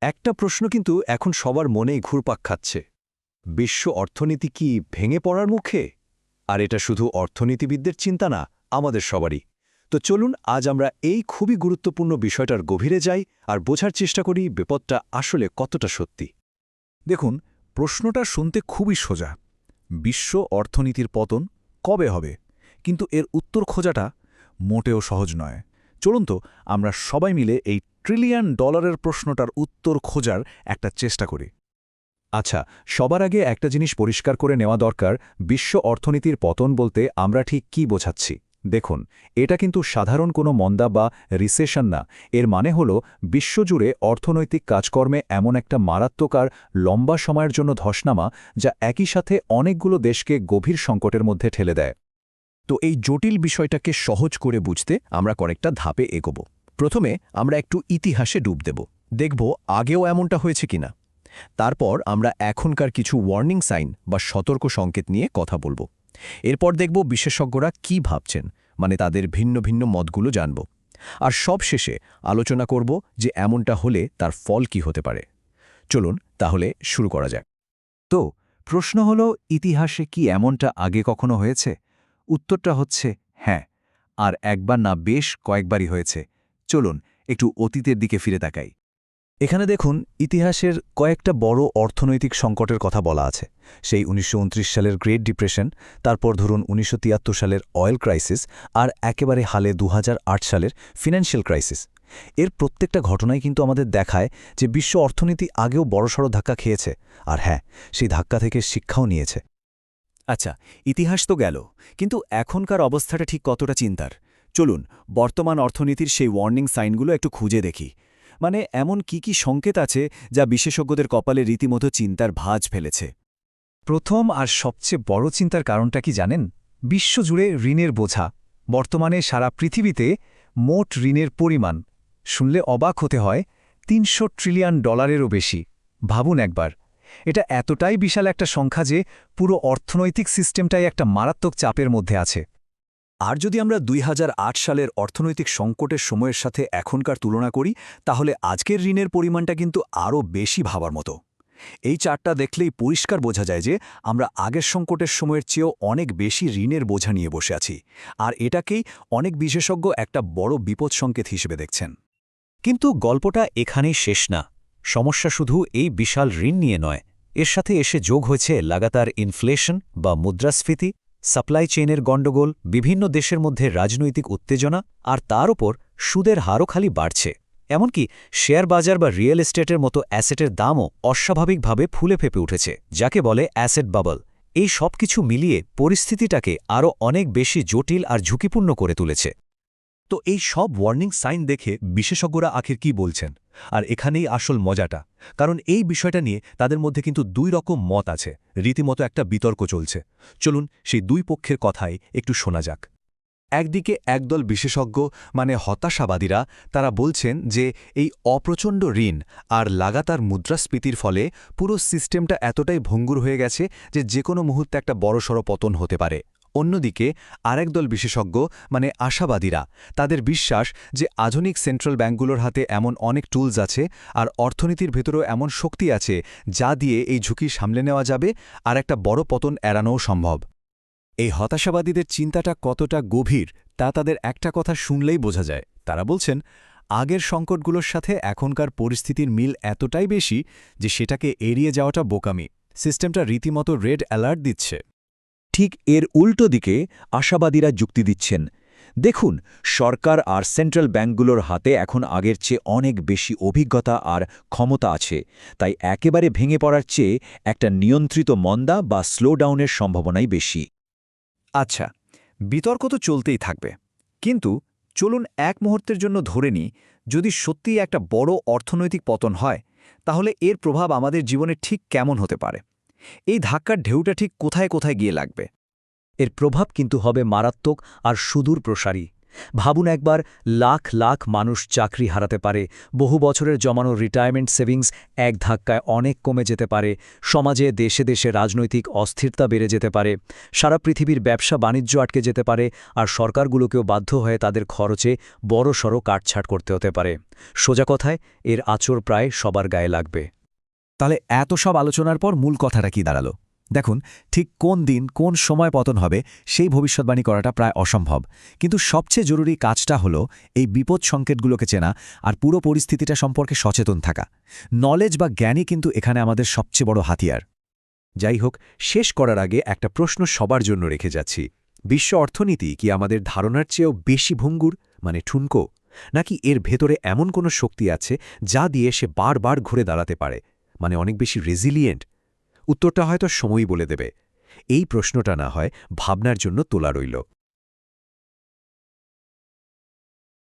একটা প্রশ্ন কিন্তু এখন সবার মনেই ঘুরপাক খাচ্ছে। বিশ্ব অর্থনীতি কি ভেঙে পড়ার মুখে? আর এটা শুধু অর্থনীতিবিদদের চিন্তা না, আমাদের সবারই। তো চলুন আজ আমরা এই খুবই গুরুত্বপূর্ণ বিষয়টার গভীরে যাই আর বোঝার চেষ্টা করি বিপদটা আসলে কতটা সত্যি। দেখুন, প্রশ্নটা শুনতে খুবই সোজা। বিশ্ব অর্থনীতির পতন কবে হবে? কিন্তু এর উত্তর খোঁজাটা মোটেও সহজ নয়। চলুন তো আমরা সবাই মিলে এই ট্রিলিয়ন ডলারের প্রশ্নটার উত্তর খোঁজার একটা চেষ্টা করি। আচ্ছা, সবার আগে একটা জিনিস পরিষ্কার করে নেওয়া দরকার, বিশ্ব অর্থনীতির পতন বলতে আমরা ঠিক কী বোঝাচ্ছি। দেখুন, এটা কিন্তু সাধারণ কোনো মন্দা বা রিসেশন না। এর মানে হল বিশ্বজুড়ে অর্থনৈতিক কাজকর্মে এমন একটা মারাত্মক আর লম্বা সময়ের জন্য ধসনামা, যা একই সাথে অনেকগুলো দেশকে গভীর সংকটের মধ্যে ঠেলে দেয়। তো এই জটিল বিষয়টাকে সহজ করে বুঝতে আমরা কয়েকটা ধাপে এগোব। প্রথমে আমরা একটু ইতিহাসে ডুব দেব, দেখব আগেও এমনটা হয়েছে কিনা। তারপর আমরা এখনকার কিছু ওয়ার্নিং সাইন বা সতর্ক সংকেত নিয়ে কথা বলবো। এরপর দেখব বিশেষজ্ঞরা কি ভাবছেন, মানে তাদের ভিন্ন ভিন্ন মতগুলো জানব। আর সব শেষে আলোচনা করব যে এমনটা হলে তার ফল কি হতে পারে। চলুন তাহলে শুরু করা যাক। তো প্রশ্ন হল, ইতিহাসে কি এমনটা আগে কখনো হয়েছে? উত্তরটা হচ্ছে হ্যাঁ, আর একবার না, বেশ কয়েকবারই হয়েছে। চলুন একটু অতীতের দিকে ফিরে তাকাই। এখানে দেখুন, ইতিহাসের কয়েকটা বড় অর্থনৈতিক সংকটের কথা বলা আছে। সেই ১৯২৯ সালের গ্রেট ডিপ্রেশন, তারপর ধরুন ১৯৭৩ সালের অয়েল ক্রাইসিস, আর একেবারে হালে ২০০৮ সালের ফিন্যান্সিয়াল ক্রাইসিস। এর প্রত্যেকটা ঘটনাই কিন্তু আমাদের দেখায় যে বিশ্ব অর্থনীতি আগেও বড়সড় ধাক্কা খেয়েছে, আর হ্যাঁ, সেই ধাক্কা থেকে শিক্ষাও নিয়েছে। আচ্ছা, ইতিহাস তো গেল, কিন্তু এখনকার অবস্থাটা ঠিক কতটা চিন্তার? চলুন বর্তমান অর্থনীতির সেই ওয়ার্নিং সাইনগুলো একটু খুঁজে দেখি। মানে এমন কি সংকেত আছে যা বিশেষজ্ঞদের কপালে রীতিমতো চিন্তার ভাঁজ ফেলেছে? প্রথম আর সবচেয়ে বড় চিন্তার কারণটা কি জানেন? বিশ্বজুড়ে ঋণের বোঝা। বর্তমানে সারা পৃথিবীতে মোট ঋণের পরিমাণ শুনলে অবাক হতে হয়, ৩০০ ট্রিলিয়ন ডলারেরও বেশি। ভাবুন একবার, এটা এতটাই বিশাল একটা সংখ্যা যে পুরো অর্থনৈতিক সিস্টেমটাই একটা মারাত্মক চাপের মধ্যে আছে। আর যদি আমরা ২০০৮ সালের অর্থনৈতিক সংকটের সময়ের সাথে এখনকার তুলনা করি, তাহলে আজকের ঋণের পরিমাণটা কিন্তু আরও বেশি ভাবার মতো। এই চার্টটা দেখলেই পরিষ্কার বোঝা যায় যে আমরা আগের সংকটের সময়ের চেয়েও অনেক বেশি ঋণের বোঝা নিয়ে বসে আছি, আর এটাকেই অনেক বিশেষজ্ঞ একটা বড় বিপদ সংকেত হিসেবে দেখছেন। কিন্তু গল্পটা এখানেই শেষ না। সমস্যা শুধু এই বিশাল ঋণ নিয়ে নয়, এর সাথে এসে যোগ হয়েছে লাগাতার ইনফ্লেশন বা মুদ্রাস্ফীতি, সাপ্লাই চেইনের গণ্ডগোল, বিভিন্ন দেশের মধ্যে রাজনৈতিক উত্তেজনা, আর তার ওপর সুদের হারও খালি বাড়ছে। এমনকি শেয়ার বাজার বা রিয়েল এস্টেটের মতো অ্যাসেটের দামও অস্বাভাবিকভাবে ফুলে ফেপে উঠেছে, যাকে বলে অ্যাসেট বাবল। এই সব কিছু মিলিয়ে পরিস্থিতিটাকে আরও অনেক বেশি জটিল আর ঝুঁকিপূর্ণ করে তুলেছে। তো এই সব ওয়ার্নিং সাইন দেখে বিশেষজ্ঞরা আখের কি বলছেন? আর এখানেই আসল মজাটা, কারণ এই বিষয়টা নিয়ে তাদের মধ্যে কিন্তু দুই রকম মত আছে, রীতিমতো একটা বিতর্ক চলছে। চলুন সেই দুই পক্ষের কথাই একটু শোনা যাক। একদিকে একদল বিশেষজ্ঞ, মানে হতাশাবাদীরা, তারা বলছেন যে এই অপ্রচণ্ড ঋণ আর লাগাতার মুদ্রাস্ফীতির ফলে পুরো সিস্টেমটা এতটাই ভঙ্গুর হয়ে গেছে যে যেকোনো মুহূর্তে একটা বড়সড় পতন হতে পারে। অন্যদিকে আরেক দল বিশেষজ্ঞ, মানে আশাবাদীরা, তাদের বিশ্বাস যে আধুনিক সেন্ট্রাল ব্যাঙ্কগুলোর হাতে এমন অনেক টুলস আছে আর অর্থনীতির ভেতরেও এমন শক্তি আছে যা দিয়ে এই ঝুঁকি সামলে নেওয়া যাবে আর একটা বড় পতন এড়ানোও সম্ভব। এই হতাশাবাদীদের চিন্তাটা কতটা গভীর তা তাদের একটা কথা শুনলেই বোঝা যায়। তারা বলছেন, আগের সংকটগুলোর সাথে এখনকার পরিস্থিতির মিল এতটাই বেশি যে সেটাকে এড়িয়ে যাওয়াটা বোকামি। সিস্টেমটা রীতিমতো রেড অ্যালার্ট দিচ্ছে। ঠিক এর উল্টো দিকে আশাবাদীরা যুক্তি দিচ্ছেন, দেখুন, সরকার আর সেন্ট্রাল ব্যাঙ্কগুলোর হাতে এখন আগের চেয়ে অনেক বেশি অভিজ্ঞতা আর ক্ষমতা আছে, তাই একেবারে ভেঙে পড়ার চেয়ে একটা নিয়ন্ত্রিত মন্দা বা স্লোডাউনের সম্ভাবনাই বেশি। আচ্ছা, বিতর্ক তো চলতেই থাকবে, কিন্তু চলুন এক মুহূর্তের জন্য ধরে নিই, যদি সত্যিই একটা বড় অর্থনৈতিক পতন হয়, তাহলে এর প্রভাব আমাদের জীবনে ঠিক কেমন হতে পারে? এই ধাক্কার ঢেউটা ঠিক কোথায় কোথায় গিয়ে লাগবে? এর প্রভাব কিন্তু হবে মারাত্মক আর সুদূর প্রসারী। ভাবুন একবার, লাখ লাখ মানুষ চাকরি হারাতে পারে, বহু বছরের জমানো রিটায়ারমেন্ট সেভিংস এক ধাক্কায় অনেক কমে যেতে পারে, সমাজে দেশে দেশে রাজনৈতিক অস্থিরতা বেড়ে যেতে পারে, সারা পৃথিবীর ব্যবসা বাণিজ্য আটকে যেতে পারে, আর সরকারগুলোকেও বাধ্য হয়ে তাদের খরচে বড়সড় কাটছাট করতে হতে পারে। সোজা কথায়, এর আঁচড় প্রায় সবার গায়ে লাগবে। তাহলে এত সব আলোচনার পর মূল কথাটা কি দাঁড়ালো? দেখুন, ঠিক কোন দিন কোন সময় পতন হবে সেই ভবিষ্যৎবাণী করাটা প্রায় অসম্ভব, কিন্তু সবচেয়ে জরুরি কাজটা হলো এই বিপদ সংকেতগুলোকে চেনা আর পুরো পরিস্থিতিটা সম্পর্কে সচেতন থাকা। নলেজ বা জ্ঞানই কিন্তু এখানে আমাদের সবচেয়ে বড় হাতিয়ার। যাই হোক, শেষ করার আগে একটা প্রশ্ন সবার জন্য রেখে যাচ্ছি। বিশ্ব অর্থনীতি কি আমাদের ধারণার চেয়েও বেশি ভঙ্গুর, মানে ঠুনকো, নাকি এর ভেতরে এমন কোনো শক্তি আছে যা দিয়ে সে বারবার ঘুরে দাঁড়াতে পারে, মানে অনেক বেশি রেজিলিয়েন্ট? উত্তরটা হয়তো সময়ই বলে দেবে। এই প্রশ্নটা না হয় ভাবনার জন্য তোলা রইল।